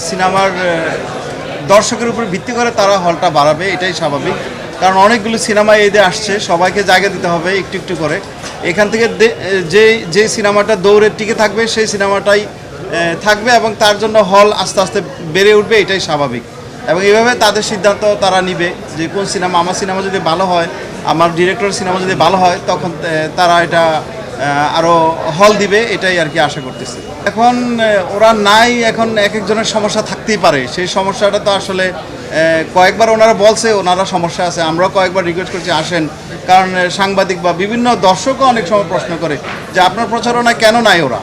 সিনেমার দর্শকের উপর ভিত্তি করে তারা হলটা বাড়াবে, এটাই স্বাভাবিক। কারণ অনেকগুলো সিনেমা ঈদে আসছে, সবাইকে জায়গা দিতে হবে একটু একটু করে। এখান থেকে যে সিনেমাটা দৌড়ে টিকে থাকবে সেই সিনেমাটাই থাকবে এবং তার জন্য হল আস্তে আস্তে বেড়ে উঠবে, এটাই স্বাভাবিক। এবং এইভাবে তাদের সিদ্ধান্ত তারা নিবে যে কোন সিনেমা, আমার সিনেমা যদি ভালো হয়, আমার ডিরেক্টরের সিনেমা যদি ভালো হয়, তখন তারা এটা আরও হল দিবে, এটাই আর কি আশা করতেছি। এখন ওরা নাই, এখন এক একজনের সমস্যা থাকতেই পারে। সেই সমস্যাটা তো আসলে কয়েকবার ওনারা বলছে ওনারা সমস্যা আছে, আমরাও কয়েকবার রিকোয়েস্ট করছি আসেন। কারণ সাংবাদিক বা বিভিন্ন দর্শকও অনেক সময় প্রশ্ন করে যে আপনার প্রচারণা কেন নাই ওরা।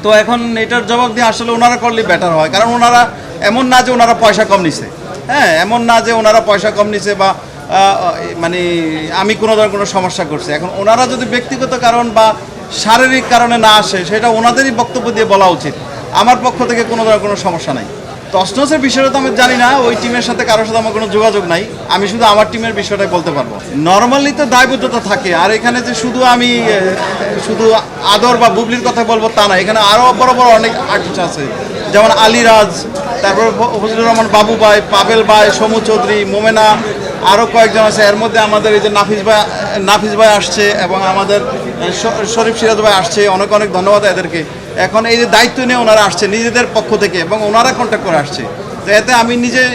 তো এখন এটার জবাব দিয়ে আসলে ওনারা করলে বেটার হয়। কারণ ওনারা এমন না যে ওনারা পয়সা কম নিছে, হ্যাঁ, এমন না যে ওনারা পয়সা কম নিছে বা মানে আমি কোনো ধরনের কোনো সমস্যা করছি। এখন ওনারা যদি ব্যক্তিগত কারণ বা শারীরিক কারণে না আসে, সেটা ওনাদেরই বক্তব্য দিয়ে বলা উচিত। আমার পক্ষ থেকে কোনো ধরনের কোনো সমস্যা নাই। তসনসের বিষয়টা তো আমি জানি না, ওই টিমের সাথে কারোর সাথে আমার কোনো যোগাযোগ নাই। আমি শুধু আমার টিমের বিষয়টাই বলতে পারবো। নর্মালি তো দায়বদ্ধতা থাকে, আর এখানে যে শুধু আমি শুধু আদর বা বুবলির কথা বলবো তা না, এখানে আরও বড় বড় অনেক আর্টিস্ট আছে, যেমন আলিরাজ, তারপর ফজলুর রহমান বাবু ভাই, পাবেল ভাই, সমু চৌধুরী, মোমেনা, আরও কয়েকজন আছে। এর মধ্যে আমাদের এই যে নাফিস ভাই আসছে এবং আমাদের শরীফ সিরাজ ভাই আসছে, অনেক অনেক ধন্যবাদ এদেরকে। এখন এই যে দায়িত্ব নিয়ে ওনারা আসছে নিজেদের পক্ষ থেকে এবং ওনারা কন্ট্যাক্ট করে আসছে, তো এতে আমি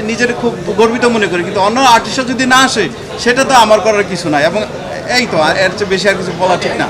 নিজের খুব গর্বিত মনে করি। কিন্তু অন্য আর্টিস্টরা যদি না আসে, সেটা তো আমার করার কিছু নাই। এবং এই তো, এর চেয়ে বেশি আর কিছু বলা ঠিক না।